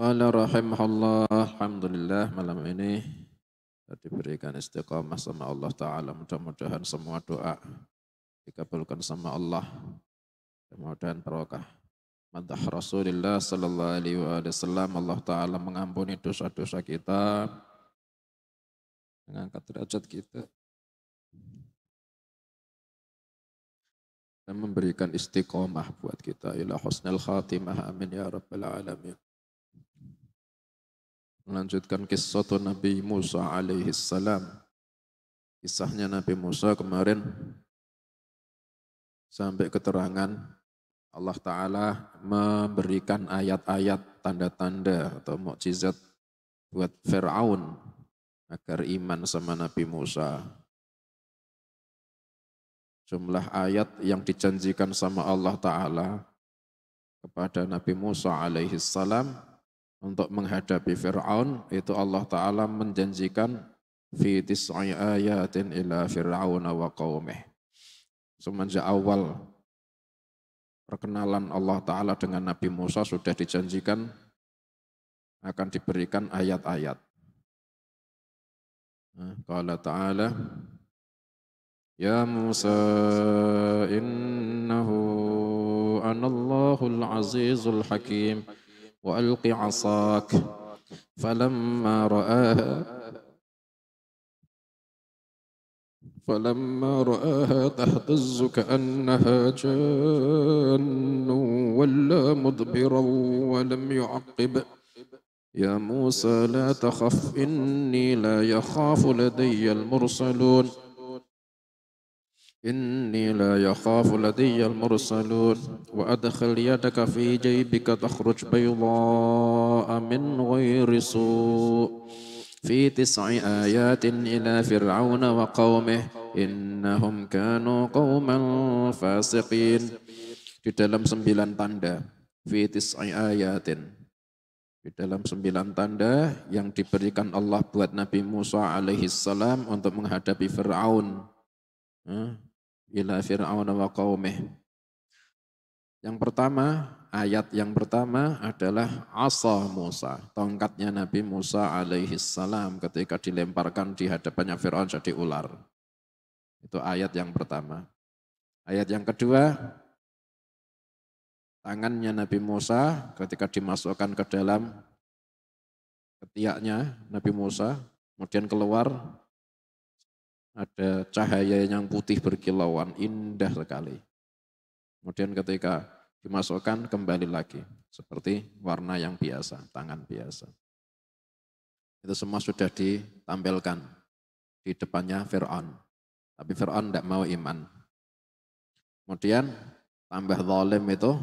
Qala rahimahullah, alhamdulillah malam ini kita diberikan istiqamah sama Allah Ta'ala. Mudah-mudahan semua doa dikabulkan sama Allah. Mudah-mudahan barokah. Madah Rasulullah Sallallahu Alaihi Wasallam. Allah Ta'ala mengampuni dosa-dosa kita, mengangkat derajat kita, dan memberikan istiqamah buat kita. Ila husnul khatimah. Amin ya rabbal alamin. Melanjutkan kisah Nabi Musa alaihi salam. Kisahnya Nabi Musa kemarin sampai keterangan Allah Ta'ala memberikan ayat-ayat tanda-tanda atau mukjizat buat Fir'aun agar iman sama Nabi Musa. Jumlah ayat yang dijanjikan sama Allah Ta'ala kepada Nabi Musa alaihi salam untuk menghadapi Fir'aun, itu Allah Ta'ala menjanjikan fi tis'i ayatin ila Fir'aun wa qawmih. Semenjak awal perkenalan Allah Ta'ala dengan Nabi Musa sudah dijanjikan akan diberikan ayat-ayat. Qala Ta'ala, Ya Musa innahu anallahul azizul hakim wa alqi asak falamma ra'aha tahtazzu ka'annaha jannu walla mudbiran wa lam yu'aqib Ya Musa la takhaf inni la yakhafu ladayyal mursalun إني لا يخاف لدي المرسلون وأدخل يدك في جيبك تخرج بيضاء من غير سوء في 9 آيات إلى فرعون وقومه إنهم كانوا قوما فاسقين. Di dalam 9 tanda, fi 9 ayatin, di dalam 9 tanda yang diberikan Allah buat Nabi Musa alaihi salam untuk menghadapi Fir'aun. Ila Fir'aun wa qaumih. Yang pertama, ayat yang pertama adalah asa Musa, tongkatnya Nabi Musa alaihi salam ketika dilemparkan di hadapannya Fir'aun jadi ular. Itu ayat yang pertama. Ayat yang kedua, tangannya Nabi Musa ketika dimasukkan ke dalam ketiaknya Nabi Musa, kemudian keluar ada cahaya yang putih berkilauan, indah sekali. Kemudian ketika dimasukkan kembali lagi, seperti warna yang biasa, tangan biasa. Itu semua sudah ditampilkan di depannya Fir'aun. Tapi Fir'aun tidak mau iman. Kemudian tambah zalim itu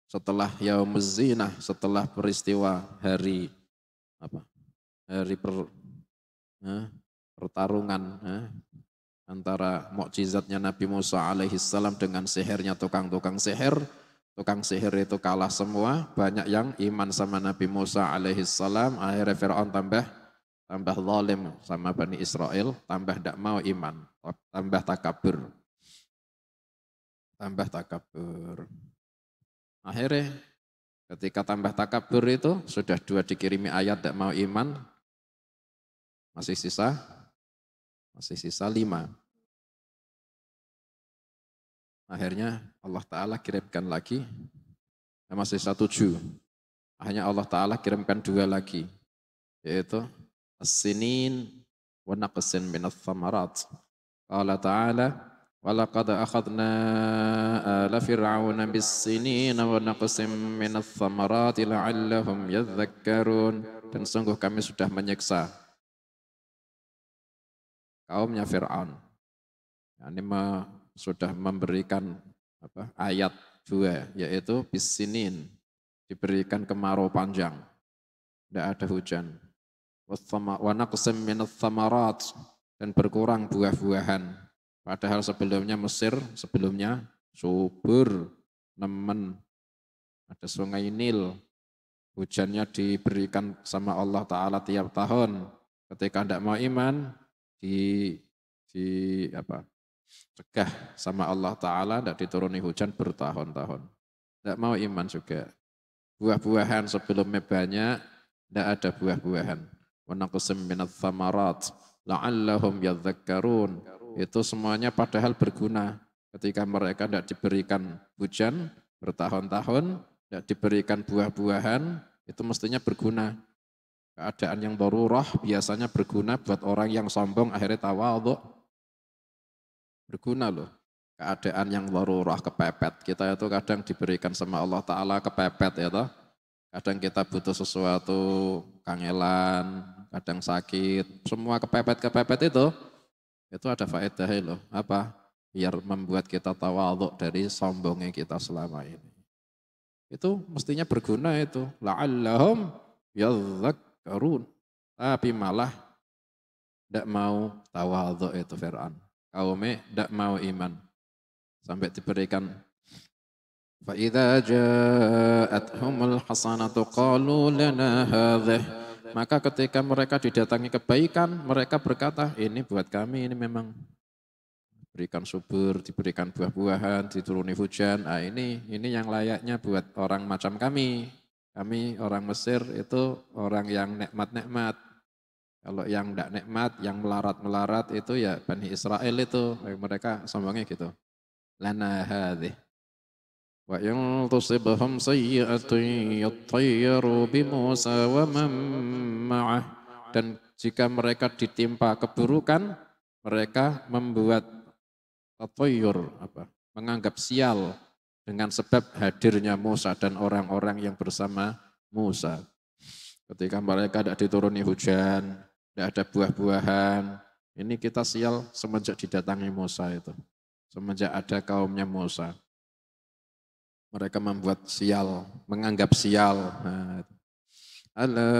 setelah yaumuz zinah, setelah peristiwa hari pertarungan antara mukjizatnya Nabi Musa alaihi salam dengan sihirnya tukang-tukang sihir. Tukang sihir itu kalah semua, banyak yang iman sama Nabi Musa alaihi salam. Akhirnya Fir'aun tambah zalim sama Bani Israel, tambah tidak mau iman, tambah takabur. Akhirnya ketika tambah takabur itu sudah 2 dikirimi ayat tidak mau iman, masih sisa 5. Akhirnya Allah Ta'ala kirimkan lagi, masih 7. Akhirnya Allah Ta'ala kirimkan 2 lagi, yaitu as-sinin wa naqsin minats thamarat. Qala Ta'ala, walaqad akhadna ala fir'auna bis-sinin wa naqsin minats thamarat la'allahum yadhakkarun. Dan sungguh kami sudah menyiksa kaumnya Fir'aun. Ini sudah memberikan ayat 2, yaitu bis-sinin, diberikan kemarau panjang, tidak ada hujan. Wa naqsim minats thamarat, dan berkurang buah-buahan. Padahal sebelumnya Mesir, sebelumnya subur, nemen, ada sungai Nil, hujannya diberikan sama Allah Ta'ala tiap tahun. Ketika tidak mau iman, cegah sama Allah Ta'ala, tidak dituruni hujan bertahun-tahun. Tidak mau iman juga. buah-buahan sebelumnya banyak, tidak ada buah-buahan. Wa naqsim minats tsamarat la'allahum yadhakkarun. Itu semuanya padahal berguna. Ketika mereka tidak diberikan hujan bertahun-tahun, tidak diberikan buah-buahan, itu mestinya berguna. Keadaan yang darurah biasanya berguna buat orang yang sombong akhirnya tawadhu. Berguna loh. Keadaan yang darurah kepepet. Kita itu kadang diberikan sama Allah Ta'ala kepepet ya toh. Kadang kita butuh sesuatu, kangelan, kadang sakit. Semua kepepet-kepepet itu ada faedahnya loh. Apa? Biar membuat kita tawadhu dari sombongnya kita selama ini. Itu mestinya berguna itu. La'allahum yadhakkarun. Tapi malah tidak mau tawadhu itu Fir'aun. Kaumnya tidak mau iman. Sampai diberikan فَإِذَا جَاءَتْهُمُ الْحَسَنَةُ قَالُوا لَنَا هَذِهِ. Maka ketika mereka didatangi kebaikan, mereka berkata, ini buat kami, ini memang diberikan subur, diberikan buah-buahan, dituruni hujan. Ah, ini yang layaknya buat orang macam kami. Kami orang Mesir itu orang yang nikmat-nikmat. Kalau yang tidak nikmat, yang melarat-melarat itu ya Bani Israel itu. Mereka sombongnya gitu. Lana hadih. Wa in tusibhum sayyi'atun yattayyaru bi Musa wa man ma'ah. Dan jika mereka ditimpa keburukan, mereka membuat tatayyur, menganggap sial dengan sebab hadirnya Musa dan orang-orang yang bersama Musa. Ketika mereka tidak dituruni hujan, tidak ada buah-buahan, ini kita sial semenjak didatangi Musa itu. Semenjak ada kaumnya Musa. Mereka membuat sial, menganggap sial. Nah, ala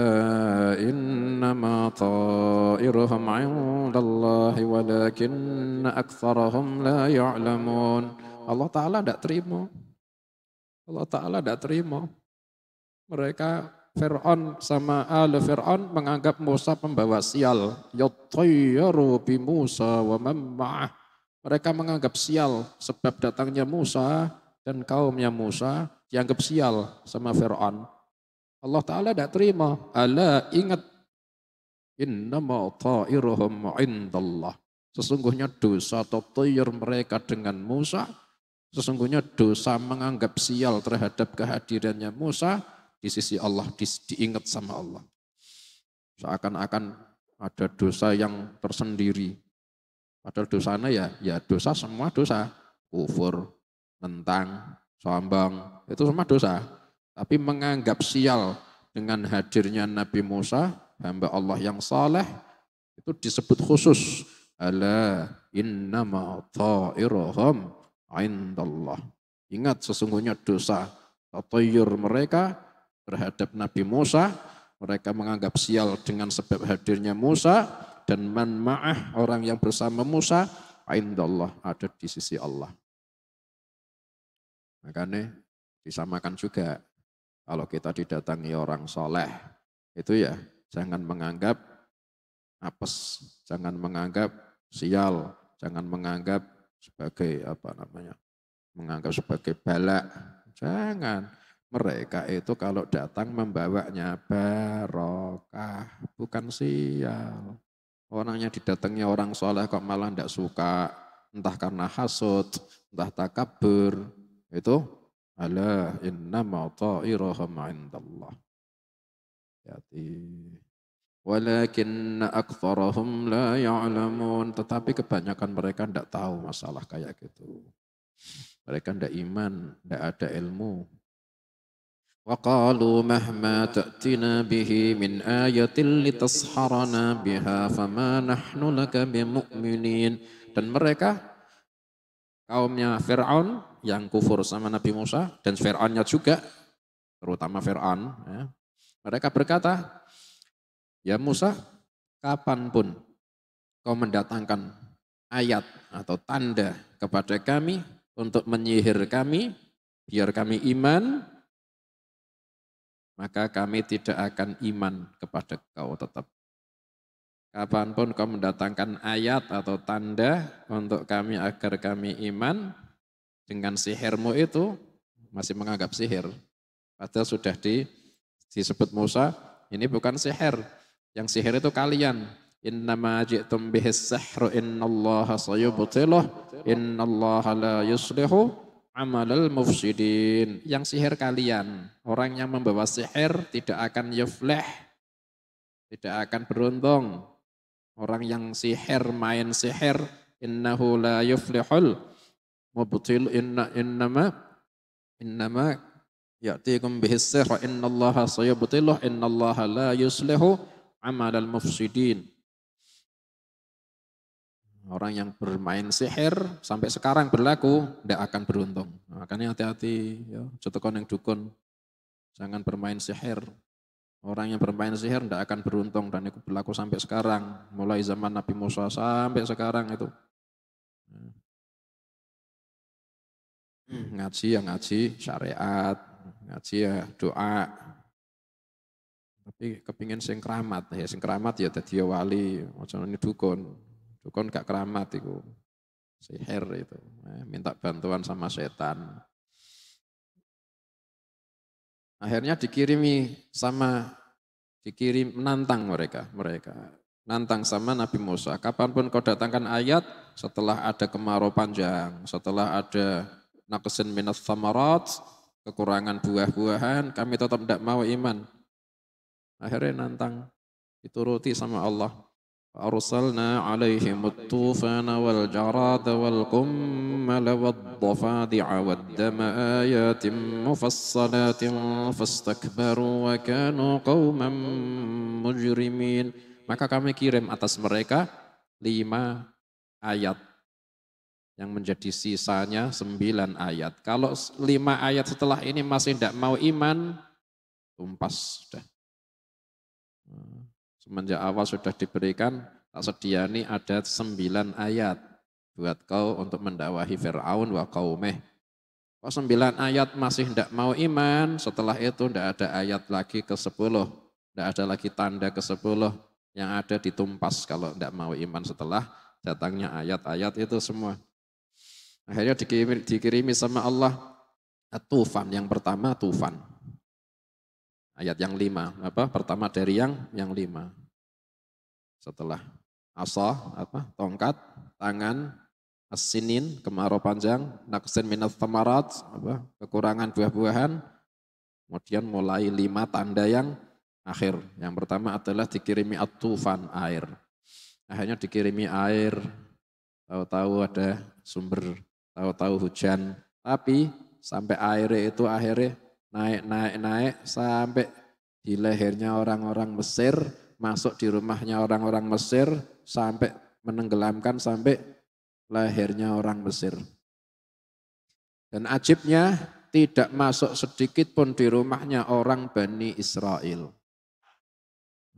innama ta'iruhum 'indallahi walakinna aktsarahum la ya'lamun. Allah Ta'ala tidak terima. Allah Ta'ala tidak terima. Mereka Fir'aun sama ala Fir'aun menganggap Musa pembawa sial. Yattayyaru bi Musa wa man ma'ah. Mereka menganggap sial sebab datangnya Musa dan kaumnya Musa dianggap sial sama Fir'aun. Allah Ta'ala tidak terima. Ala ingat. Innama ta'iruhum indallah. Sesungguhnya dosa tatayyur mereka dengan Musa. Sesungguhnya dosa menganggap sial terhadap kehadirannya Musa di sisi Allah, diingat sama Allah. Seakan-akan ada dosa yang tersendiri. Padahal dosanya ya dosa, semua dosa. Kufur, tentang, sombong, itu semua dosa. Tapi menganggap sial dengan hadirnya Nabi Musa, hamba Allah yang saleh, itu disebut khusus. Ala innama ta'iruhum indallah. Ingat sesungguhnya dosa tatayyur mereka terhadap Nabi Musa, mereka menganggap sial dengan sebab hadirnya Musa, dan man ma'ah, orang yang bersama Musa, indallah, ada di sisi Allah. Makanya disamakan juga kalau kita didatangi orang soleh, itu ya jangan menganggap apes, jangan menganggap sial, jangan menganggap sebagai menganggap sebagai bala, jangan. Mereka itu kalau datang membawanya barokah, bukan sial. Orang yang didatangi orang soleh kok malah tidak suka, entah karena hasud, entah takabur, itu ala innama ta'iruhum indallah. Hati. Walakin aktsarahum la ya'lamun. Tetapi kebanyakan mereka tidak tahu masalah kayak gitu. Mereka tidak iman, tidak ada ilmu. وقالوا مهما تأتنا به من آية لتسحرنا بها فما نحن لك بمؤمنين. Dan mereka kaumnya Fir'aun yang kufur sama Nabi Musa dan Fir'aunnya juga, terutama Fir'aun, ya, mereka berkata, ya Musa, kapanpun kau mendatangkan ayat atau tanda kepada kami untuk menyihir kami, biar kami iman, maka kami tidak akan iman kepada kau tetap. Kapanpun kau mendatangkan ayat atau tanda untuk kami agar kami iman, dengan sihirmu itu masih menganggap sihir. Padahal sudah disebut Musa, ini bukan sihir. Yang sihir itu kalian. Innama ji'tum bihis sihru innallaha sayubtiluh innallaha la yuslihu amalal mufsidin. Yang sihir kalian. Orang yang membawa sihir tidak akan yuflih, tidak akan beruntung. Orang yang sihir, main sihir, innahu la yuflihul mubtil innama ya'tikum bihis sihr innallaha sayubtiluh innallaha la yuslihu amalal mufsidin. Orang yang bermain sihir sampai sekarang berlaku tidak akan beruntung. Makanya hati-hati ya, cetekon yang dukun. Jangan bermain sihir. Orang yang bermain sihir tidak akan beruntung dan itu berlaku sampai sekarang. Mulai zaman Nabi Musa sampai sekarang itu. Ngaji ya ngaji syariat, ngaji ya doa. Tapi kepingin sing keramat, ya sing keramat ya dadi wali, macam ini dukun. Dukun gak keramat itu. Sihir itu, minta bantuan sama setan. Akhirnya dikirim menantang mereka. Nantang sama Nabi Musa. Kapanpun kau datangkan ayat, setelah ada kemarau panjang, setelah ada naqsin minas thamarat, kekurangan buah-buahan, kami tetap tidak mau iman. Akhirnya nantang, dituruti sama Allah. Arsalna alaihimut tufana wal jarada wal kummala wad dhafadi'a wad dama ayatim mufassalatin fastakbaru wa kanu qawman mujrimin. Maka kami kirim atas mereka 5 ayat yang menjadi sisanya 9 ayat. Kalau 5 ayat setelah ini masih tidak mau iman, tumpas sudah. Semenjak awal sudah diberikan, tak sediani ada 9 ayat buat kau untuk mendakwahi Fir'aun wa qaumih. Kok 9 ayat masih tidak mau iman, setelah itu tidak ada ayat lagi ke-10, tidak ada lagi tanda ke-10, yang ada ditumpas kalau tidak mau iman setelah datangnya ayat-ayat itu semua. Akhirnya dikirimi sama Allah At-Tufan, yang pertama tufan. Ayat yang 5, pertama dari yang 5. Setelah asa, tongkat, tangan, as-sinin, kemarau panjang, naqsin minats thamarat, kekurangan buah-buahan. Kemudian mulai 5 tanda yang akhir. Yang pertama adalah dikirimi at-tufan, air. Akhirnya dikirimi air, tahu-tahu ada sumber, tahu-tahu hujan. Tapi sampai air itu akhirnya naik sampai di lehernya orang-orang Mesir, masuk di rumahnya orang-orang Mesir, sampai menenggelamkan sampai lehernya orang Mesir. Dan ajibnya tidak masuk sedikit pun di rumahnya orang Bani Israel.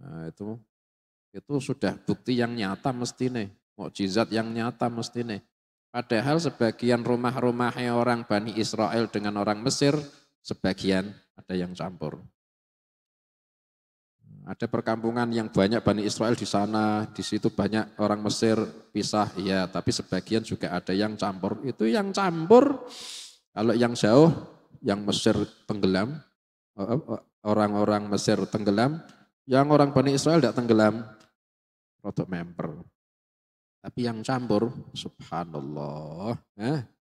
Nah itu sudah bukti yang nyata mestine, mukjizat yang nyata mestine. Padahal sebagian rumah-rumahnya orang Bani Israel dengan orang Mesir, sebagian ada yang campur. Ada perkampungan yang banyak Bani Israel di sana, di situ banyak orang Mesir pisah, ya, tapi sebagian juga ada yang campur. Itu yang campur, kalau yang jauh, yang Mesir tenggelam, orang-orang Mesir tenggelam, yang orang Bani Israel tidak tenggelam, rodok memper. Tapi yang campur, subhanallah,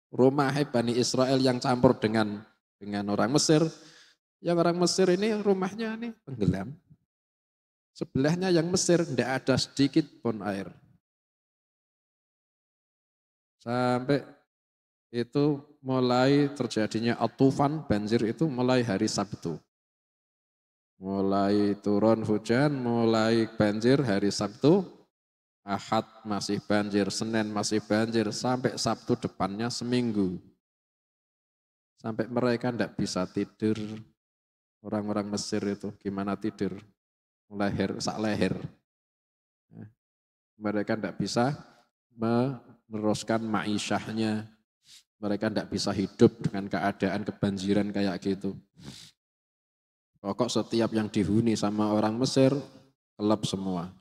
rumah Bani Israel yang campur dengan orang Mesir, yang orang Mesir ini rumahnya ini tenggelam. Sebelahnya yang Mesir tidak ada sedikit pun air. Sampai itu mulai terjadinya at-tufan, banjir itu mulai hari Sabtu. Mulai turun hujan, mulai banjir hari Sabtu, Ahad masih banjir, Senin masih banjir, sampai Sabtu depannya seminggu. Sampai mereka tidak bisa tidur. Orang-orang Mesir itu gimana tidur? Sak leher. Mereka tidak bisa meneruskan ma'isyahnya. Mereka tidak bisa hidup dengan keadaan kebanjiran kayak gitu. Pokok setiap yang dihuni sama orang Mesir, kelap semua.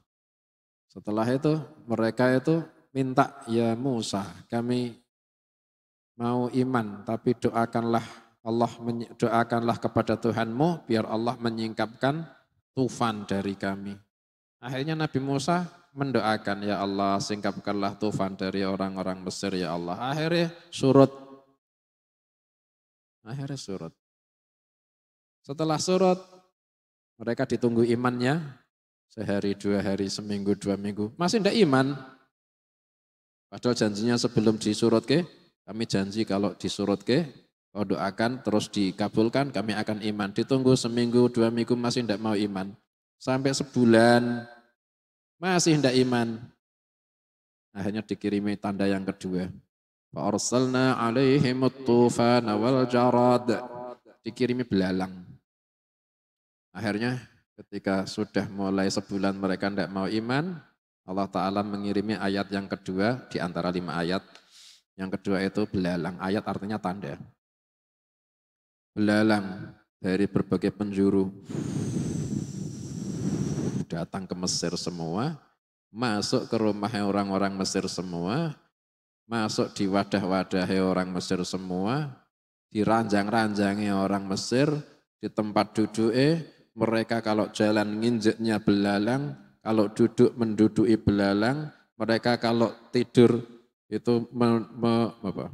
Setelah itu mereka itu minta, ya Musa, kami mau iman tapi doakanlah Allah doakanlah kepada Tuhanmu biar Allah menyingkapkan tufan dari kami. Akhirnya Nabi Musa mendoakan, ya Allah singkapkanlah tufan dari orang-orang Mesir ya Allah. Akhirnya surut. Setelah surut, mereka ditunggu imannya, sehari, 2 hari, seminggu, 2 minggu. Masih tidak iman. Padahal janjinya sebelum disurut ke, kami janji kalau disurut ke, kau doakan terus dikabulkan, kami akan iman. Ditunggu seminggu, 2 minggu masih tidak mau iman. Sampai sebulan, masih tidak iman. Akhirnya dikirimi tanda yang kedua. Fa'arsalna alaihimut tufana wal jarad. Dikirimi belalang. Akhirnya ketika sudah mulai sebulan mereka tidak mau iman, Allah Ta'ala mengirimi ayat yang kedua di antara 5 ayat. Yang kedua itu belalang. Ayat artinya tanda. Belalang dari berbagai penjuru datang ke Mesir semua, masuk ke rumah orang-orang Mesir semua, masuk di wadah-wadah orang Mesir semua, di ranjang-ranjangnya orang Mesir, di tempat duduknya, mereka kalau jalan nginjeknya belalang, kalau duduk menduduki belalang, mereka kalau tidur itu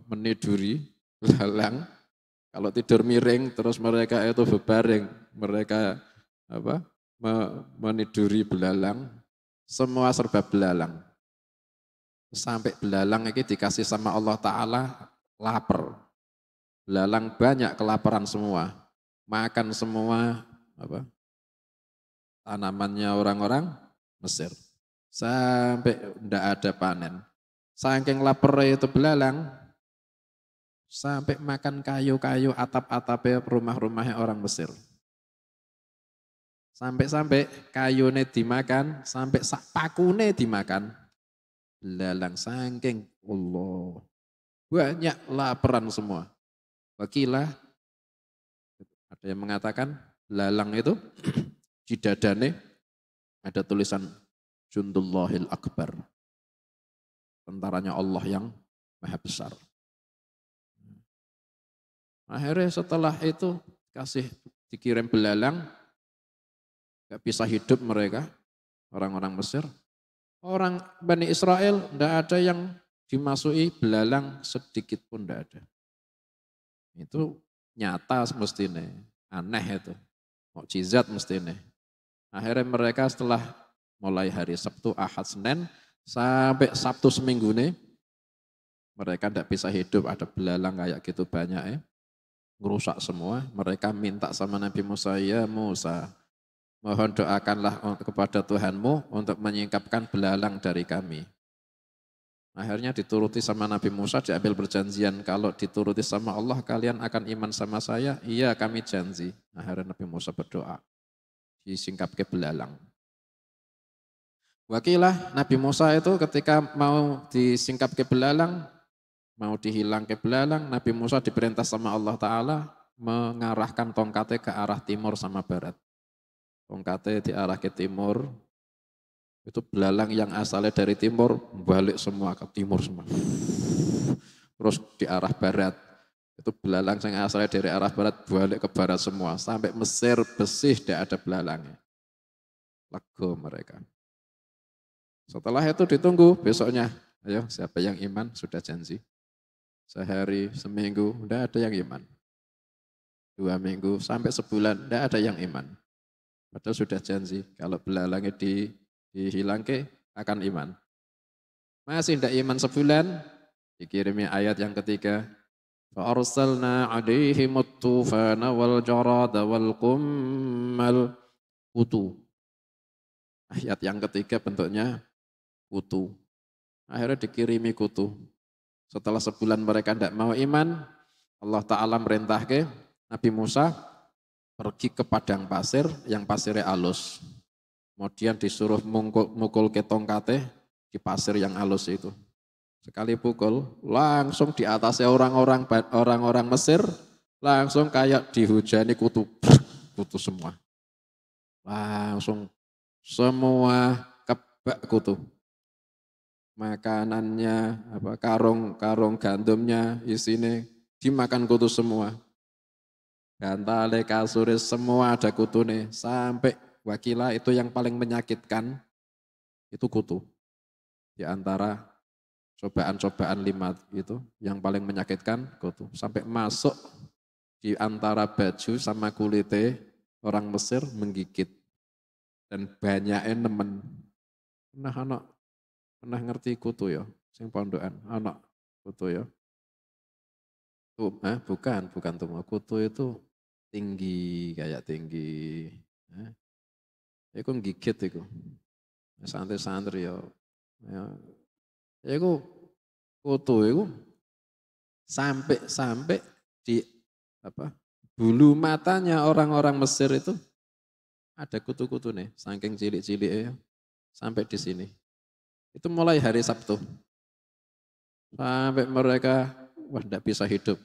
meniduri belalang, kalau tidur miring terus mereka itu berbaring, mereka meniduri belalang, semua serba belalang. Sampai belalang ini dikasih sama Allah Ta'ala lapar. Belalang banyak kelaparan semua. Makan semua tanamannya orang-orang Mesir. Sampai tidak ada panen. Saking lapar itu belalang, sampai makan kayu-kayu atap-atapnya rumah-rumahnya orang Mesir. Sampai-sampai kayune dimakan, sampai pakune dimakan. Belalang saking Allah. Banyak laparan semua. Wakilah, ada yang mengatakan belalang itu di dadane ada tulisan Jundullahil Akbar. Tentaranya Allah yang maha besar. Akhirnya setelah itu dikirim belalang, gak bisa hidup mereka, orang-orang Mesir. Orang Bani Israel tidak ada yang dimasuki belalang sedikit pun tidak ada. Itu nyata semestinya, aneh itu, mukjizat mestinya. Akhirnya mereka setelah mulai hari Sabtu, Ahad, Senin, sampai Sabtu seminggu nih, mereka tidak bisa hidup, ada belalang kayak gitu banyak ya. Ngerusak semua, mereka minta sama Nabi Musa, ya Musa, mohon doakanlah kepada Tuhanmu untuk menyingkapkan belalang dari kami. Akhirnya dituruti sama Nabi Musa, diambil perjanjian, kalau dituruti sama Allah kalian akan iman sama saya, iya kami janji. Akhirnya Nabi Musa berdoa, disingkap ke belalang. Wakilah Nabi Musa itu ketika mau disingkap ke belalang, mau dihilang ke belalang, Nabi Musa diperintah sama Allah Ta'ala mengarahkan tongkatnya ke arah timur sama barat. Tongkatnya diarah ke timur, itu belalang yang asalnya dari timur, balik semua ke timur semua. Terus di arah barat, itu belalang yang asalnya dari arah barat, balik ke barat semua. Sampai Mesir bersih, tidak ada belalangnya. Lego mereka. Setelah itu ditunggu besoknya, ayo siapa yang iman, sudah janji. Sehari, seminggu, tidak ada yang iman. 2 minggu, sampai sebulan, tidak ada yang iman. Padahal sudah janji, kalau belalangnya dihilangke akan iman. Masih tidak iman sebulan, dikirimi ayat yang ketiga. Fa'arsalna 'alaihimut tufana wal jarada wal qummal kutu. Ayat yang ketiga bentuknya kutu. Akhirnya dikirimi kutu. Setelah sebulan mereka tidak mau iman, Allah Ta'ala merintah ke Nabi Musa pergi ke padang pasir yang pasirnya halus. Kemudian disuruh mukul ke tongkatnya di pasir yang halus itu. Sekali pukul, langsung di atasnya orang-orang Mesir, langsung kayak dihujani kutu, kutu semua. Langsung semua kebak kutu. Makanannya, karung gandumnya isinya dimakan kutu semua. Bantale, kasure, semua ada kutune. Sampai Wakila itu yang paling menyakitkan, itu kutu. Di antara cobaan-cobaan 5 itu, yang paling menyakitkan kutu. Sampai masuk di antara baju sama kulite orang Mesir menggigit. Dan banyaknya nemen. Pernah ngerti kutu ya? Sing pondokan, anak kutu ya. Bukan tuh. Kutu itu tinggi, kayak tinggi. Itu gigit itu. Santri-santri ya. Ya, itu kutu itu sampai di apa? Bulu matanya orang-orang Mesir itu ada kutu-kutu nih, saking cilik-cilik ya, sampai di sini. Itu mulai hari Sabtu. Sampai mereka, wah enggak bisa hidup.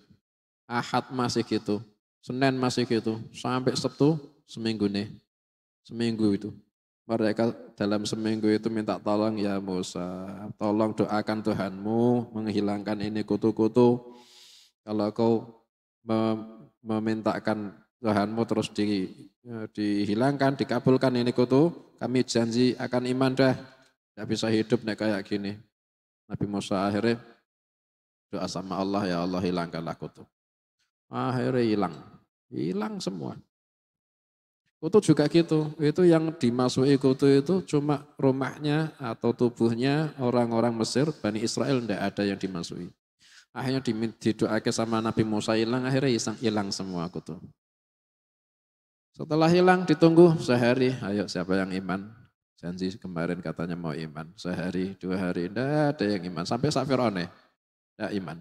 Ahad masih gitu, Senin masih gitu, sampai Sabtu seminggu nih. Seminggu itu. Mereka dalam seminggu itu minta tolong ya Musa, tolong doakan Tuhanmu menghilangkan ini kutu-kutu. Kalau kau memintakan Tuhanmu terus dihilangkan, dikabulkan ini kutu, kami janji akan iman dah. Tidak bisa hidup nih kayak gini. Nabi Musa akhirnya doa sama Allah, ya Allah hilangkanlah kutu. Akhirnya hilang semua. Kutu juga gitu, itu yang dimasuki kutu itu cuma rumahnya atau tubuhnya orang-orang Mesir, Bani Israel tidak ada yang dimasuki. Akhirnya didoakan sama Nabi Musa hilang, akhirnya hilang semua kutu. Setelah hilang ditunggu sehari, ayo siapa yang iman? Janji kemarin katanya mau iman, sehari, 2 hari, tidak ada yang iman. Sampai Fir'aun tidak iman.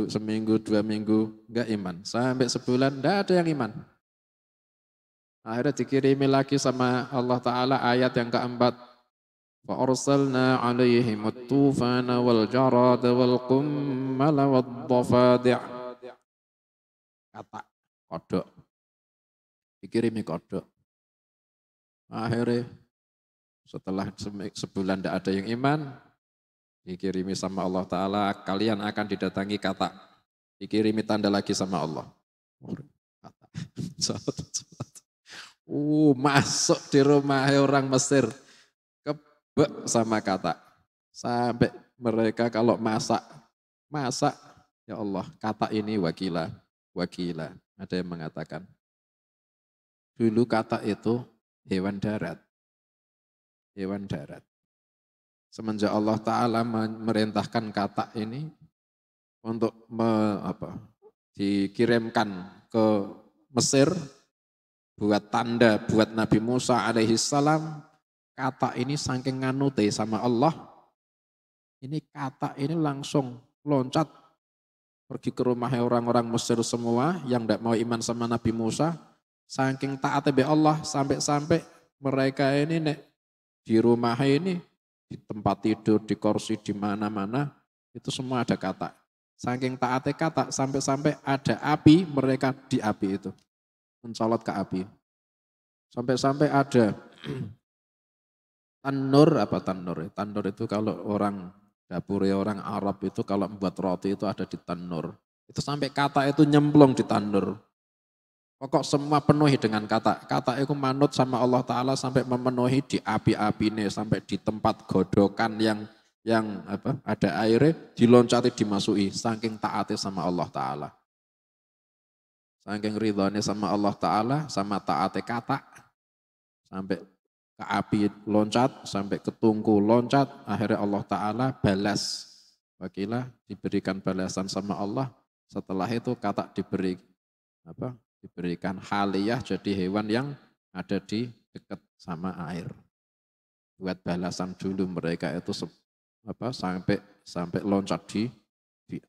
Seminggu, 2 minggu, enggak iman. Sampai sebulan, tidak ada yang iman. Akhirnya dikirimi lagi sama Allah Ta'ala ayat yang keempat. فَأَرْسَلْنَا عَلَيْهِمُ الطُّوفَانَ وَالْجَرَادَ وَالْقُمَّلَ وَالضَّفَادِعَ. Kata, kodok. Dikirimi kodok. Akhirnya setelah sebulan tidak ada yang iman, dikirimi sama Allah Ta'ala, kalian akan didatangi kata. Dikirimi tanda lagi sama Allah. Kata. Masuk di rumah orang Mesir. Kebek sama kata. Sampai mereka kalau masak. Ya Allah, kata ini wakila. Ada yang mengatakan. Dulu kata itu hewan darat. Semenjak Allah Ta'ala merintahkan kata ini untuk dikirimkan ke Mesir, buat tanda buat Nabi Musa alaihi salam, kata ini saking nganute sama Allah, ini kata ini langsung loncat pergi ke rumahnya orang-orang Mesir semua yang tidak mau iman sama Nabi Musa, saking taatnya be Allah sampai-sampai mereka ini di rumah ini, di tempat tidur, di kursi, di mana-mana, itu semua ada kata. Saking taatnya kata, sampai-sampai ada api, mereka di api itu. Mencolot ke api. Sampai-sampai ada tanur, Tanur itu kalau orang dapur orang Arab itu kalau membuat roti itu ada di tanur. Itu sampai kata itu nyemplung di tanur. Pokok semua penuhi dengan kata. Kata itu manut sama Allah Ta'ala sampai memenuhi di api-api ini. Sampai di tempat godokan yang ada airnya diloncati dimasuki. Saking taatnya sama Allah Ta'ala. Saking ridhonya sama Allah Ta'ala, sama taatnya kata. Sampai ke api loncat, sampai ke tungku loncat. Akhirnya Allah Ta'ala balas. Wakilah diberikan balasan sama Allah. Setelah itu kata diberikan haliyah jadi hewan yang ada di dekat sama air. Buat balasan dulu mereka itu sampai loncat di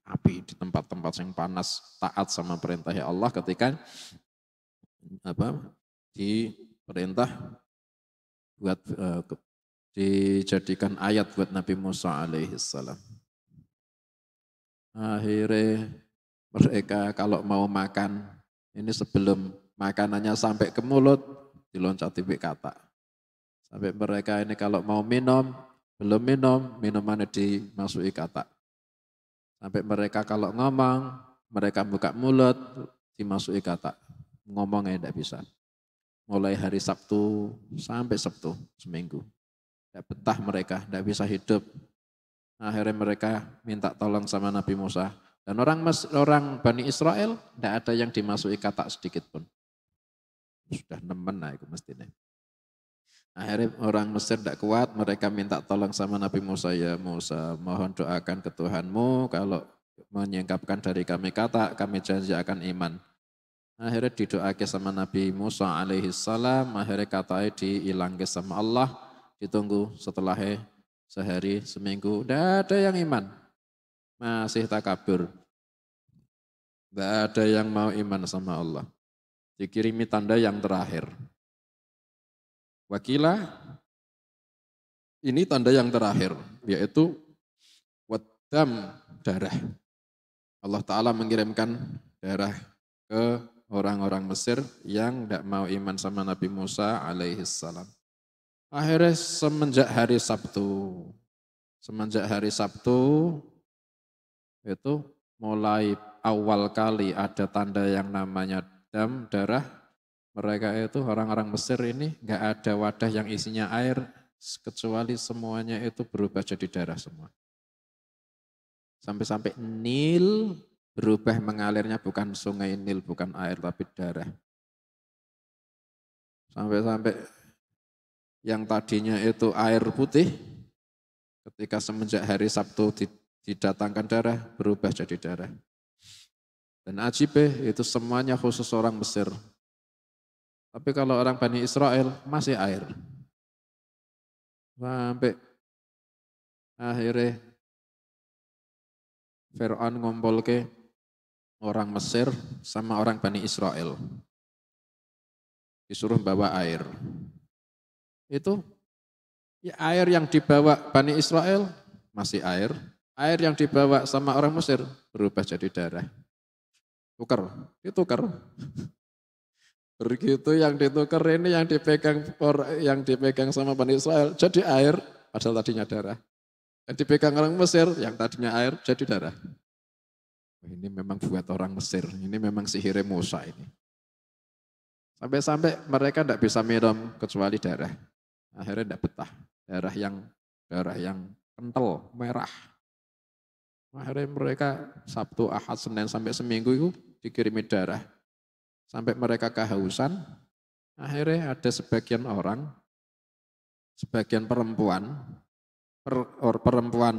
api, di tempat-tempat yang panas, taat sama perintah Allah ketika diperintah buat dijadikan ayat buat Nabi Musa alaihi salam. Akhirnya mereka kalau mau makan, ini sebelum makanannya sampai ke mulut, diloncati kata. Sampai mereka ini kalau mau minum, belum minum, minumannya dimasuki kata. Sampai mereka kalau ngomong, mereka buka mulut, dimasuki kata. Ngomongnya tidak bisa. Mulai hari Sabtu sampai Sabtu seminggu. Tidak betah mereka, tidak bisa hidup. Akhirnya mereka minta tolong sama Nabi Musa. Dan orang Bani Israel tidak ada yang dimasuki kata sedikit pun. Sudah nemen lah itu mestinya. Akhirnya orang Mesir tidak kuat, mereka minta tolong sama Nabi Musa, ya Musa mohon doakan ke Tuhanmu, kalau menyingkapkan dari kami kata, kami janji akan iman. Akhirnya didoakan sama Nabi Musa alaihi salam, akhirnya katanya diilangkan sama Allah, ditunggu setelahnya sehari, seminggu, tidak ada yang iman. Masih takabur. Tidak ada yang mau iman sama Allah. Dikirimi tanda yang terakhir. Wakilah, ini tanda yang terakhir, yaitu wadam, darah. Allah Ta'ala mengirimkan darah ke orang-orang Mesir yang tidak mau iman sama Nabi Musa alaihi salam. Akhirnya semenjak hari Sabtu itu mulai awal kali ada tanda yang namanya dam, darah. Mereka itu orang-orang Mesir ini nggak ada wadah yang isinya air, kecuali semuanya itu berubah jadi darah semua. Sampai-sampai Nil berubah mengalirnya bukan sungai Nil, bukan air tapi darah. Sampai-sampai yang tadinya itu air putih, ketika semenjak hari Sabtu didatangkan darah, berubah jadi darah. Dan ajibnya itu semuanya khusus orang Mesir. Tapi kalau orang Bani Israel masih air. Sampai akhirnya Fir'aun ngumpul ke orang Mesir sama orang Bani Israel. Disuruh bawa air. Itu ya air yang dibawa Bani Israel masih air. Air yang dibawa sama orang Mesir berubah jadi darah. Ditukar. Begitu yang ditukar ini yang dipegang sama Bani Israel jadi air, padahal tadinya darah. Yang dipegang orang Mesir, yang tadinya air jadi darah. Ini memang buat orang Mesir, ini memang sihir Musa ini. Sampai-sampai mereka tidak bisa minum kecuali darah. Akhirnya tidak betah, darah yang kental, merah. Akhirnya mereka Sabtu, Ahad, Senin sampai seminggu itu dikirimi darah. Sampai mereka kehausan, akhirnya ada sebagian perempuan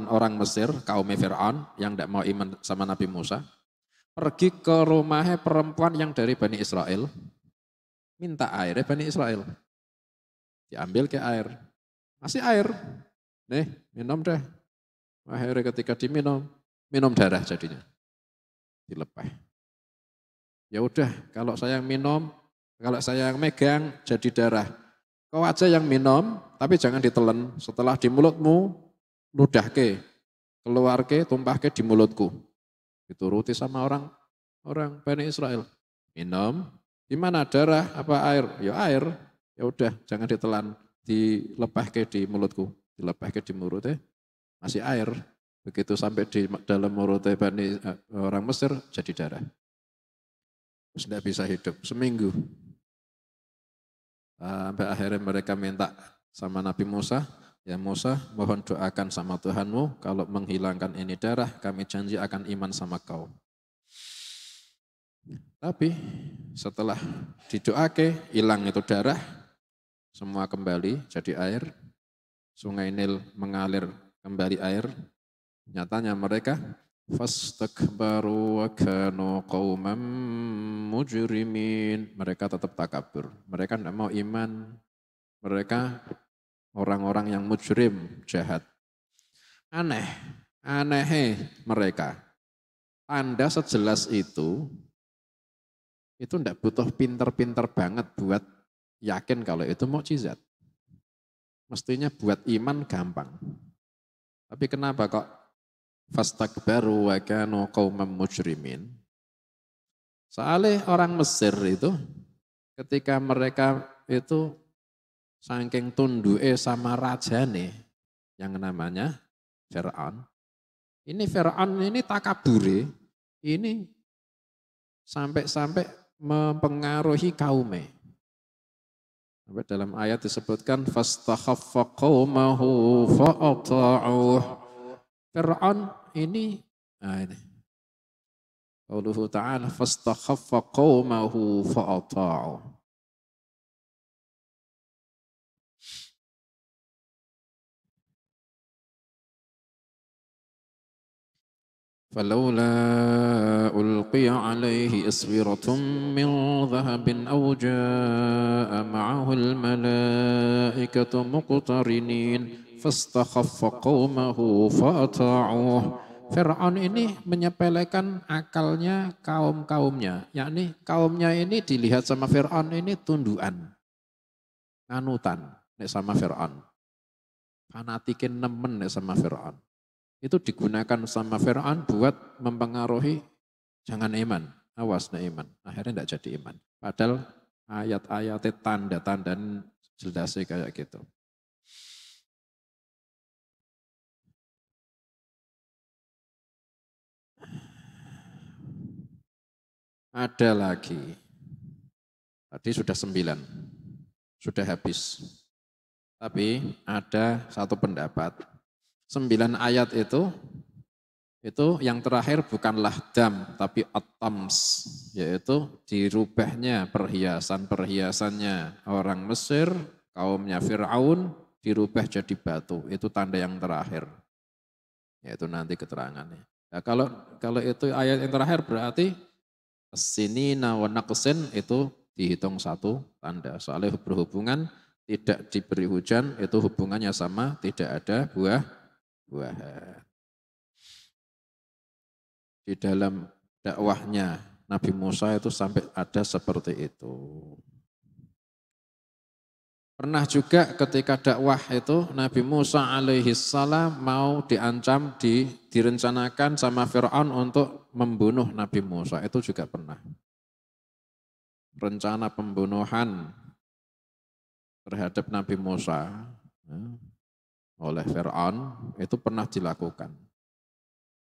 orang Mesir, kaum Fir'aun yang tidak mau iman sama Nabi Musa, pergi ke rumahnya perempuan yang dari Bani Israel, minta airnya Bani Israel. Diambil ke air, masih air, nih minum deh. Akhirnya ketika minum darah jadinya, dilepas. Ya udah, kalau saya yang minum, kalau saya yang megang jadi darah. Kau aja yang minum, tapi jangan ditelan. Setelah di mulutmu, ludahke, keluarke, tumpahke di mulutku. Dituruti sama orang Bani Israel. Minum, di mana darah apa air? Ya air. Ya udah, jangan ditelan, dilepahke di mulutku, dilepahke di mulutnya, masih air. Begitu sampai di dalam mulutnya orang Mesir jadi darah. Terus tidak bisa hidup seminggu. Sampai akhirnya mereka minta sama Nabi Musa, ya Musa mohon doakan sama Tuhanmu, kalau menghilangkan ini darah kami janji akan iman sama kau. Tapi setelah didoake, hilang itu darah, semua kembali jadi air, sungai Nil mengalir kembali air. Nyatanya mereka fastakbaru wa kanu qauman mujrimin. Mereka tetap takabur. Mereka tidak mau iman. Mereka orang-orang yang mujrim, jahat. Aneh mereka. Tanda sejelas itu tidak butuh pinter-pinter banget buat yakin kalau itu mukjizat. Mestinya buat iman gampang. Tapi kenapa kok fastakbaru wa kanu qauman mujrimin? Soalnya orang Mesir itu ketika mereka itu saking tunduke sama rajane yang namanya Fir'aun. Ini Fir'aun ini takabure, ini sampai-sampai mempengaruhi kaumnya. Sampai dalam ayat disebutkan fastakhaffa qaumahu fa'ata'uh. Fir'aun ini, ini. Qauluhu ta'ala fastakhaffa qaumahu fa'ata'uh. فلولا ألقي عليه أسورة من ذهب أو جاء معه الملائكة مقترنين فاستخف قومه فأطاعوه. Fir'aun ini menyepelekan akalnya kaum-kaumnya, yakni kaumnya ini dilihat sama Fir'aun ini tundukan, nganutan sama Fir'aun, fanatikin nemen sama Fir'aun. Itu digunakan sama Fir'aun buat mempengaruhi jangan iman, awas na iman. Akhirnya tidak jadi iman. Padahal ayat-ayatnya tanda-tanda jelasnya kayak gitu. Ada lagi. Tadi sudah 9. Sudah habis. Tapi ada satu pendapat. 9 ayat itu yang terakhir bukanlah dam, tapi at-tams, yaitu dirubahnya perhiasan-perhiasannya orang Mesir, kaumnya Fir'aun, dirubah jadi batu. Itu tanda yang terakhir. Yaitu nanti keterangannya. Nah, kalau itu ayat yang terakhir berarti sinina wa naqsin itu dihitung satu tanda. Soalnya berhubungan tidak diberi hujan, itu hubungannya sama tidak ada buah-buahan. Di dalam dakwahnya Nabi Musa itu sampai ada seperti itu. Pernah juga ketika dakwah itu Nabi Musa alaihissalam mau diancam, direncanakan sama Fir'aun untuk membunuh Nabi Musa. Itu juga pernah. Rencana pembunuhan terhadap Nabi Musa oleh Fir'aun itu pernah dilakukan.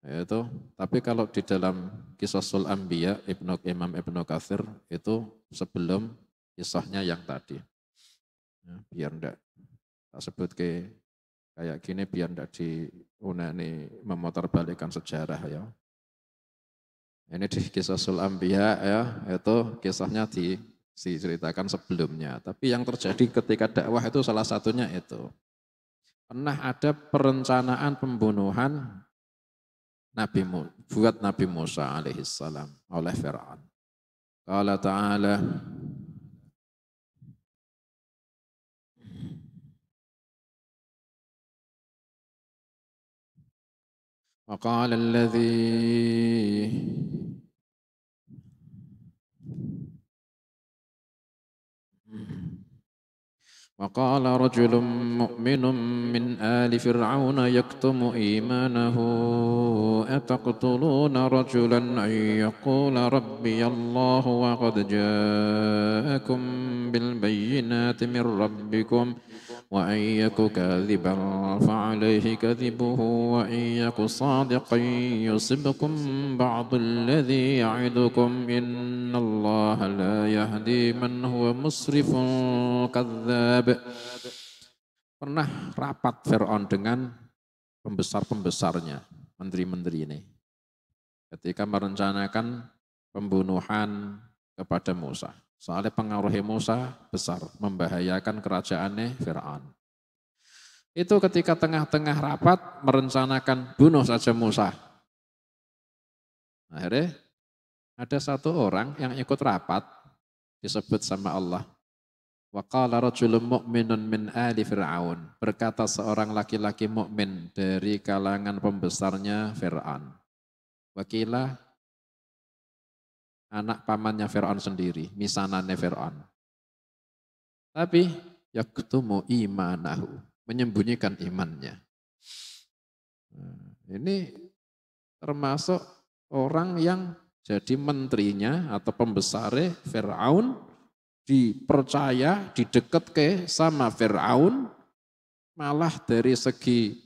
Itu, tapi kalau di dalam Qisasul Anbiya Imam Ibnu Katsir itu sebelum kisahnya yang tadi. Ya, biar enggak tak sebut kayak gini biar enggak diunani memutarbalikkan sejarah ya. Ini di Qisasul Anbiya ya, itu kisahnya diceritakan sebelumnya. Tapi yang terjadi ketika dakwah itu salah satunya itu. Pernah ada perencanaan pembunuhan buat Nabi Musa alaihissalam oleh Fir'aun. Qala ta'ala wa qala alladhi وقال رجل مؤمن من آل فرعون يكتم إيمانه أتقتلون رجلا أن يقول ربي الله وقد جاءكم بالبينات من ربكم وأن يك كاذبا فعليه كذبه وإن يك صادقا يصبكم بعض الذي يعدكم إن الله لا يهدي من هو مسرف كذاب. Pernah rapat Fir'aun dengan pembesar-pembesarnya, menteri-menteri ini, ketika merencanakan pembunuhan kepada Musa. Soalnya pengaruhnya Musa besar, membahayakan kerajaannya Fir'aun. Itu ketika tengah-tengah rapat merencanakan bunuh saja Musa. Akhirnya ada satu orang yang ikut rapat, disebut sama Allah. Wa qala rajulun mu'minun min ali Fir'aun. Berkata seorang laki-laki mukmin dari kalangan pembesarnya Fir'aun. Wakilah anak pamannya Fir'aun sendiri, misanannya Fir'aun. Tapi yaktumu imanahu, menyembunyikan imannya. Ini termasuk orang yang jadi menterinya atau pembesarnya Fir'aun, dipercaya, didekat sama Fir'aun, malah dari segi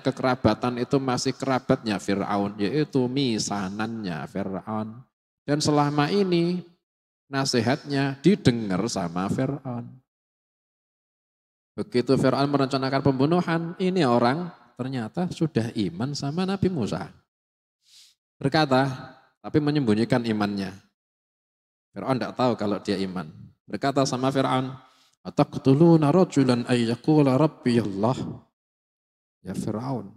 kekerabatan itu masih kerabatnya Fir'aun, yaitu misanannya Fir'aun. Dan selama ini nasihatnya didengar sama Fir'aun. Begitu Fir'aun merencanakan pembunuhan, ini orang ternyata sudah iman sama Nabi Musa. Berkata, tapi menyembunyikan imannya. Fir'aun tidak tahu kalau dia iman. Berkata sama Fir'aun, "Ataqtuluna rajulan ayyaqula rabbi Allah." Ya Fir'aun,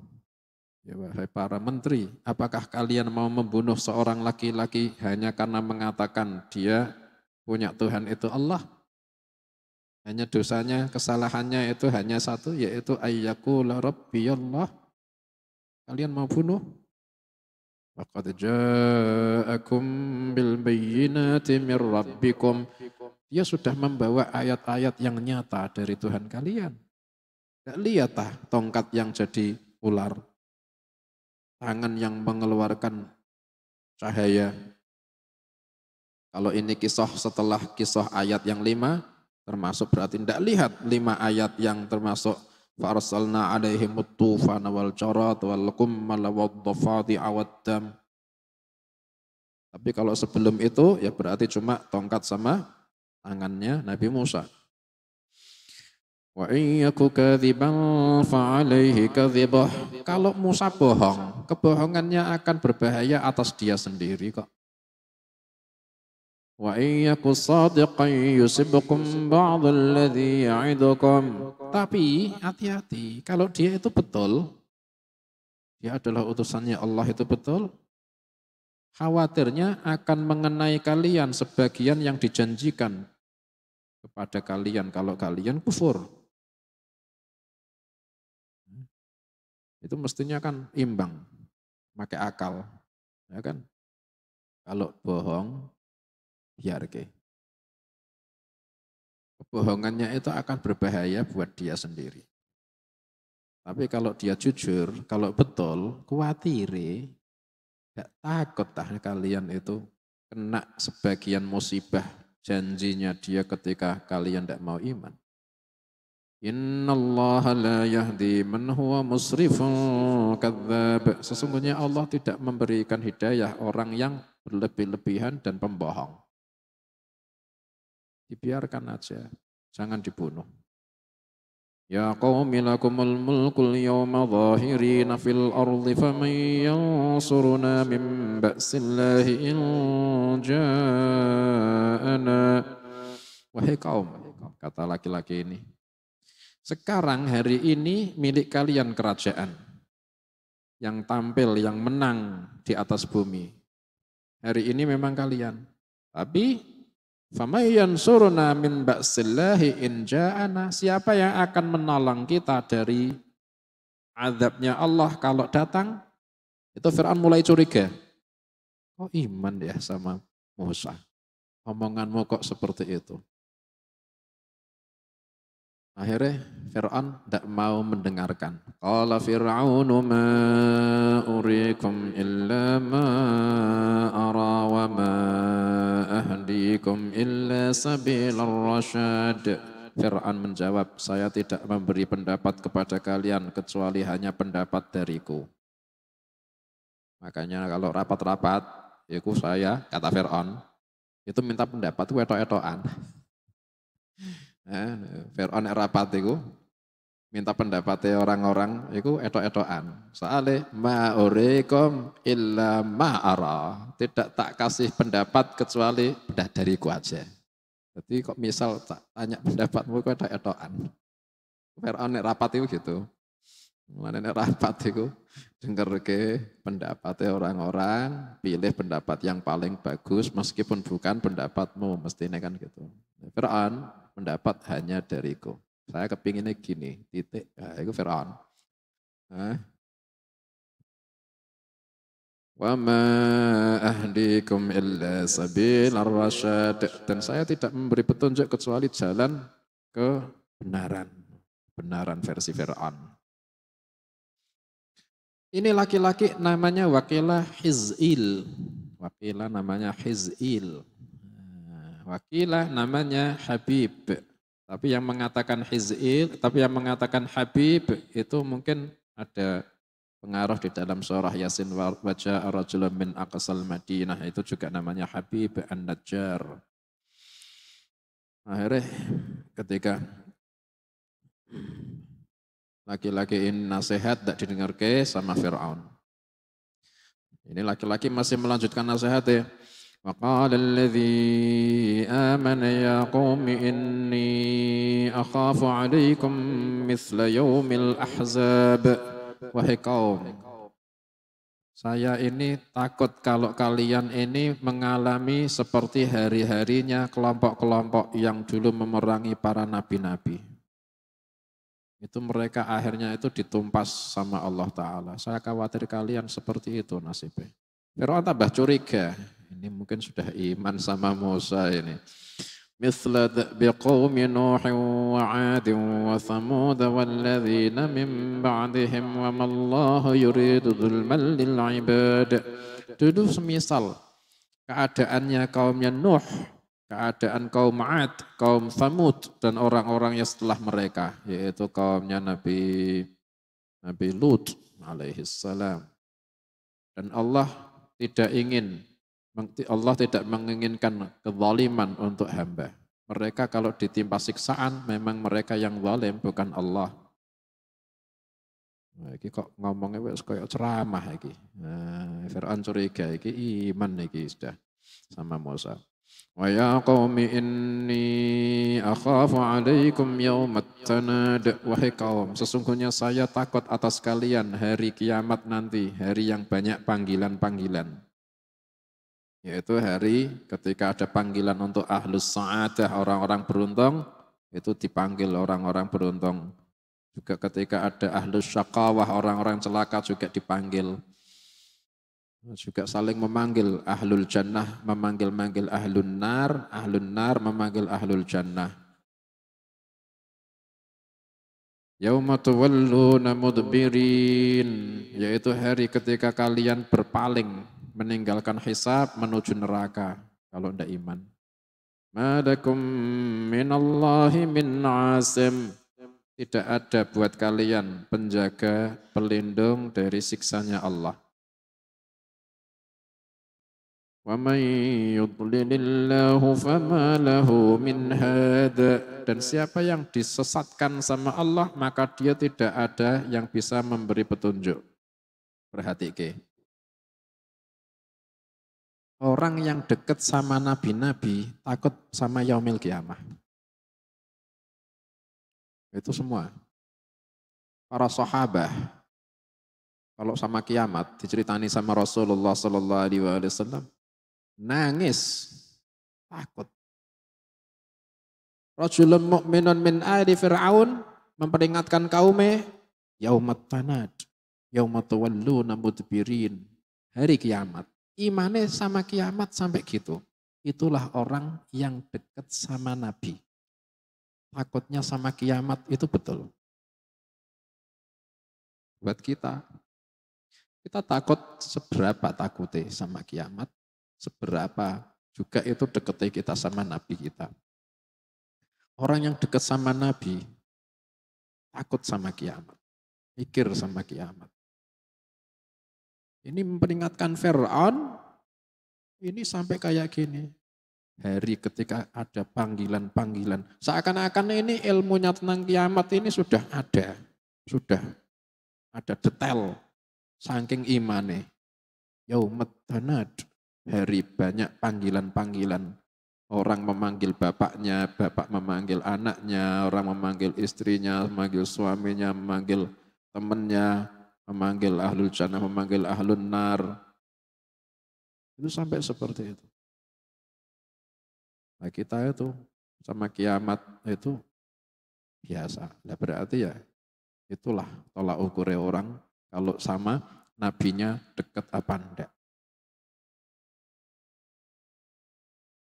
ya wahai para menteri, apakah kalian mau membunuh seorang laki-laki hanya karena mengatakan dia punya Tuhan itu Allah? Hanya dosanya, kesalahannya itu hanya satu, yaitu ayyaqula rabbi Allah. Kalian mau bunuh? Faqad ja'akum bil bayyinati mir rabbikum. Dia sudah membawa ayat-ayat yang nyata dari Tuhan kalian. Tidak lihat tongkat yang jadi ular, tangan yang mengeluarkan cahaya. Kalau ini kisah setelah kisah ayat yang 5, termasuk berarti tidak lihat 5 ayat yang termasuk fa'arsalna alaihimut tufana wal jarat wal qummal waddafati awaddam. Tapi kalau sebelum itu ya berarti cuma tongkat sama tangannya Nabi Musa. Wa iyyaku kadziban fa'alaihi kadzibah. Kalau Musa bohong, kebohongannya akan berbahaya atas dia sendiri kok. Wa iyyaku shadiqan yusibkum ba'dalladzi ya'idukum. Tapi hati-hati, kalau dia itu betul, dia adalah utusannya Allah itu betul, khawatirnya akan mengenai kalian sebagian yang dijanjikan kepada kalian kalau kalian kufur. Itu mestinya kan imbang, pakai akal, ya kan? Kalau bohong, biar ke. Kebohongannya itu akan berbahaya buat dia sendiri. Tapi kalau dia jujur, kalau betul, kuatire, gak takut kalian itu kena sebagian musibah janjinya dia ketika kalian tidak mau iman. Innallaha la yahdi man huwa musrifun kadzdzab. Sesungguhnya Allah tidak memberikan hidayah orang yang berlebih-lebihan dan pembohong. Dibiarkan aja, jangan dibunuh. Ya qaumi lakumul mulkul yawma zahirina fil ardi faman yansuruna min ba'sillahi in ja'ana. Wahai kaum, kata laki-laki ini, sekarang hari ini milik kalian kerajaan yang tampil, yang menang di atas bumi. Hari ini memang kalian. Tapi famayyan suruna min ba'sillahi in ja'ana. Siapa yang akan menolong kita dari azabnya Allah kalau datang? Itu Fir'aun mulai curiga. Oh iman ya sama Musa. Omonganmu kok seperti itu. Akhirnya Fir'aun tidak mau mendengarkan. Qala Fir'aunu ma urikum illa ma ara wa ma ahdikum illa sabilar rasyad. Fir'aun menjawab, saya tidak memberi pendapat kepada kalian kecuali hanya pendapat dariku. Makanya kalau rapat-rapat, itu saya, kata Fir'aun, itu minta pendapat itu etok-etokan. Fir'aun rapat itu minta pendapatnya orang-orang itu etok-etokan. Soalnya ma'urikum illa ma'ara. Tidak tak kasih pendapat kecuali dariku aja. Jadi kok misal tak tanya pendapatmu kok etok-etokan. Fir'aun rapat itu gitu. Mana rapat itu dengar ke pendapatnya orang-orang, pilih pendapat yang paling bagus meskipun bukan pendapatmu, mestinya kan gitu. Fir'aun pendapat hanya dariku. Saya kepinginnya gini, titik. Nah, itu Fir'aun. Wa ma ahdikum illa sabilar rasyad. Dan saya tidak memberi petunjuk kecuali jalan kebenaran. Benaran versi Fir'aun. Ini laki-laki namanya Wakilah Hiz'il. Wakilah namanya Hiz'il. Wakilah namanya Habib. Tapi yang mengatakan Hiz'il, tapi yang mengatakan Habib itu mungkin ada pengaruh di dalam surah Yasin wa ja'a rajulun min aqsal Madinah itu juga namanya Habib An-Najjar. Akhirnya ketika laki-laki ini nasihat tidak didengarkan sama Fir'aun. Ini laki-laki masih melanjutkan nasihatnya. وقال الذي آمن يا قوم إني أخاف عليكم مثل يوم الأحزاب. Wahai kaum, saya ini takut kalau kalian ini mengalami seperti hari-harinya kelompok-kelompok yang dulu memerangi para nabi-nabi. Itu mereka akhirnya itu ditumpas sama Allah Ta'ala. Saya khawatir kalian seperti itu nasibnya. Fir'aun tambah curiga. Ini mungkin sudah iman sama Musa ini. Mithla dha'bi qawmi Nuhin wa 'Adin wa Thamud walladzina min ba'dihim wa mallahu yuridu dhulman lil 'ibad. Dulu semisal keadaannya kaumnya Nuh, keadaan kaum 'Ad, kaum Thamud dan orang-orang yang setelah mereka, yaitu kaumnya Nabi Lut alaihi salam. Dan Allah tidak menginginkan kezaliman untuk hamba. Mereka kalau ditimpa siksaan memang mereka yang zalim, bukan Allah. Nah, ini kok ngomongnya wis kayak ceramah iki. Nah, Fir'aun curiga iki iman iki sudah sama Musa. Wa ya qaumi inni akhafu 'alaikum yaumat tanad. Wahai kaum, sesungguhnya saya takut atas kalian hari kiamat nanti, hari yang banyak panggilan-panggilan. Yaitu hari ketika ada panggilan untuk ahlus sa'adah, orang-orang beruntung, itu dipanggil orang-orang beruntung. Juga ketika ada ahlus syaqawah, orang-orang celaka juga dipanggil. Juga saling memanggil ahlul jannah, memanggil-manggil ahlun nar memanggil ahlul jannah. Yauma tuwalluna mudbirin, yaitu hari ketika kalian berpaling, meninggalkan hisab menuju neraka kalau tidak iman. Madakum minallahi min asim. Tidak ada buat kalian penjaga, pelindung dari siksanya Allah. Wa man yudlilillahu fama lahu min hada. Dan siapa yang disesatkan sama Allah, maka dia tidak ada yang bisa memberi petunjuk. Perhatikan. Orang yang dekat sama nabi-nabi takut sama yaumil kiamah. Itu semua. Para sahabat kalau sama kiamat diceritani sama Rasulullah sallallahu alaihi wasallam nangis, takut. Rajulun mu'minun min ali Fir'aun memperingatkan kaumnya yaumat tanad, yaumat tawalluna mudbirin, hari kiamat. Imannya sama kiamat sampai gitu. Itulah orang yang dekat sama Nabi. Takutnya sama kiamat itu betul. Buat kita takut seberapa takutnya sama kiamat, seberapa juga itu dekatnya kita sama Nabi kita. Orang yang dekat sama Nabi, takut sama kiamat, mikir sama kiamat. Ini memperingatkan Fir'aun, ini sampai kayak gini. Hari ketika ada panggilan-panggilan. Seakan-akan ini ilmunya tentang kiamat ini sudah ada detail. Saking imane. Yaumat tanad, hari banyak panggilan-panggilan. Orang memanggil bapaknya, bapak memanggil anaknya, orang memanggil istrinya, memanggil suaminya, memanggil temannya, memanggil ahlul jannah, memanggil ahlun nar. Itu sampai seperti itu. Nah kita itu sama kiamat itu biasa. Nah berarti ya itulah tolak ukurnya orang kalau sama nabinya dekat apa enggak.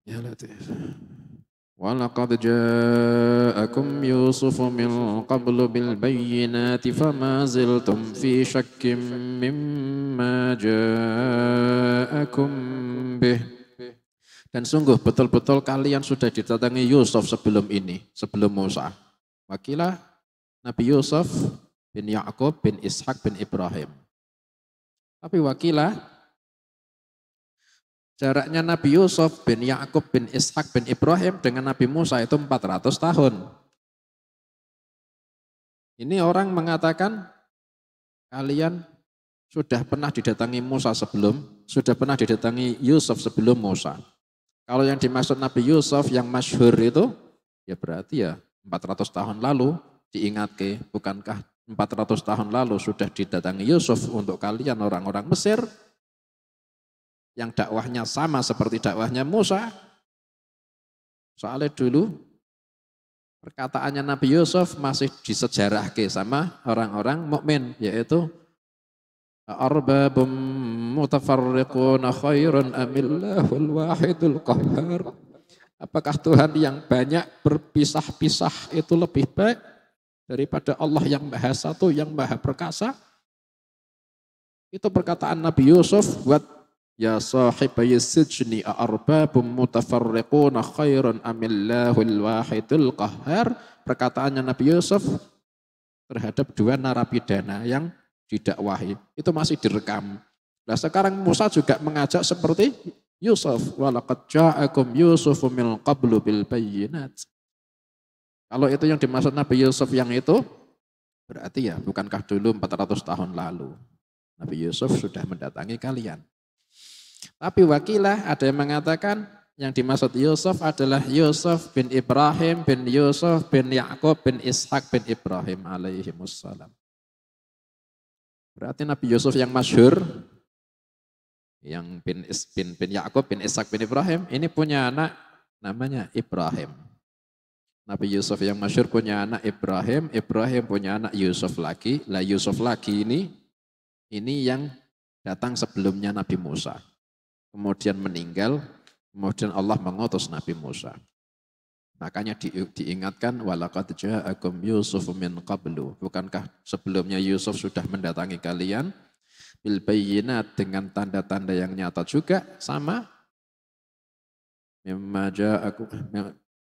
Ya Latif. وَلَقَدْ جَاءَكُمْ يُوسُفُ مِنْ قَبْلُ بِالْبَيِّنَاتِ فَمَا زِلْتُمْ فِي شَكٍّ مِّمَّا جَاءَكُمْ بِهِ. Dan sungguh betul-betul kalian sudah didatangi Yusuf sebelum ini, sebelum Musa. Wakilah Nabi Yusuf bin Ya'qub bin Ishak bin Ibrahim. Tapi wakilah jaraknya Nabi Yusuf bin Yakub bin Ishak bin Ibrahim dengan Nabi Musa itu 400 tahun. Ini orang mengatakan kalian sudah pernah didatangi Musa sebelum, sudah pernah didatangi Yusuf sebelum Musa. Kalau yang dimaksud Nabi Yusuf yang masyhur itu, ya berarti ya 400 tahun lalu diingat ke, bukankah 400 tahun lalu sudah didatangi Yusuf untuk kalian orang-orang Mesir, yang dakwahnya sama seperti dakwahnya Musa. Soalnya dulu perkataannya Nabi Yusuf masih disejarahke sama orang-orang mukmin, yaitu arbabum mutafarriquna khairun amillahul wahidul qahhar. Apakah Tuhan yang banyak berpisah-pisah itu lebih baik daripada Allah yang maha satu, yang maha perkasa? Itu perkataan Nabi Yusuf buat ya sahibai sijni arbabum mutafarriquna khairun amillahul wahidul qahhar. Perkataannya Nabi Yusuf terhadap dua narapidana yang didakwahi, itu masih direkam. Nah sekarang Musa juga mengajak seperti Yusuf, walaqad ja'akum Yusufu min qablu bil bayyinat. Kalau itu yang dimaksud Nabi Yusuf yang itu, berarti ya bukankah dulu 400 tahun lalu Nabi Yusuf sudah mendatangi kalian. Tapi wakilah ada yang mengatakan yang dimaksud Yusuf adalah Yusuf bin Ibrahim bin Yusuf bin Yakub bin Ishak bin Ibrahim alaihimussalam. Berarti Nabi Yusuf yang masyhur, yang bin Yakub bin Ishak bin Ibrahim, ini punya anak namanya Ibrahim. Nabi Yusuf yang masyhur punya anak Ibrahim, Ibrahim punya anak Yusuf lagi. Lah Yusuf lagi ini yang datang sebelumnya Nabi Musa. Kemudian meninggal, kemudian Allah mengutus Nabi Musa. Makanya diingatkan walaqad ja'akum Yusuf min qablu. Bukankah sebelumnya Yusuf sudah mendatangi kalian bil bayyinat dengan tanda-tanda yang nyata juga sama. Mimma ja'akum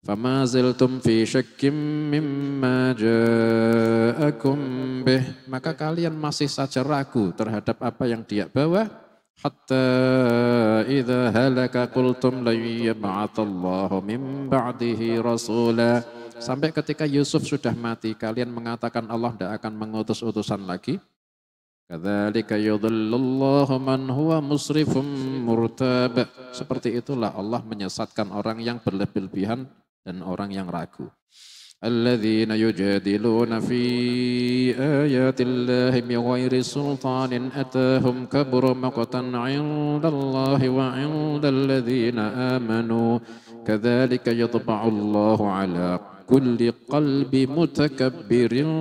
fama ziltum fi syakkim mimma ja'akum bih. Maka kalian masih saja ragu terhadap apa yang dia bawa. Hatta idza halaka qultum la yab'atsallahu min ba'dihi rasula. Sampai ketika Yusuf sudah mati, kalian mengatakan Allah tidak akan mengutus utusan lagi. Kadzalika yudhillullahu man huwa musrifum murtab. Seperti itulah Allah menyesatkan orang yang berlebihan dan orang yang ragu. Alladzina yujadiluna fi ayatillahi bighairi sultanin atahum kabura maqtan 'indallahi wa 'indal ladzina amanu kadzalika yatba'ullahu 'ala kulli qalbi mutakabbirin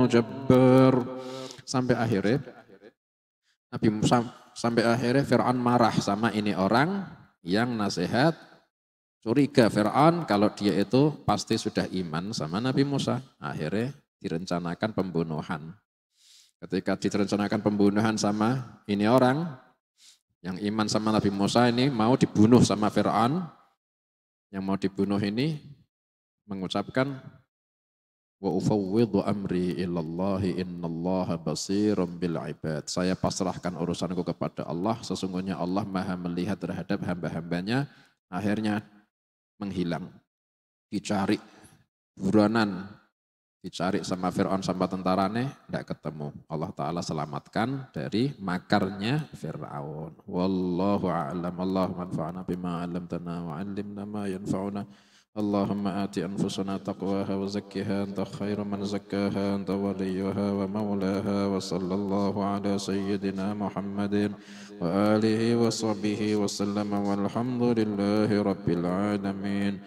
jabbar. Sampai akhirnya Fir'aun marah sama ini orang yang nasihat. Curiga Fir'aun kalau dia itu pasti sudah iman sama Nabi Musa. Akhirnya direncanakan pembunuhan. Ketika direncanakan pembunuhan sama ini orang yang iman sama Nabi Musa ini mau dibunuh sama Fir'aun. Yang mau dibunuh ini mengucapkan wa ufawwidhu amri ilallahi innallaha basirum bil ibad. Saya pasrahkan urusanku kepada Allah. Sesungguhnya Allah maha melihat terhadap hamba-hambanya. Akhirnya menghilang, dicari buronan, dicari sama Fir'aun sama tentaranya, tidak ketemu. Allah Ta'ala selamatkan dari makarnya Fir'aun. Wallahu a'lam. Allahumma anfa'na bima 'allamtana wa 'allimna ma yanfa'una. Allahumma ati anfusana taqwaha wa zakkiha anta khairu man zakkaha anta waliyuha wa maulaha wa sallallahu ala sayyidina Muhammadin wa alihi wa sahbihi wa sallama walhamdulillahi rabbil alamin.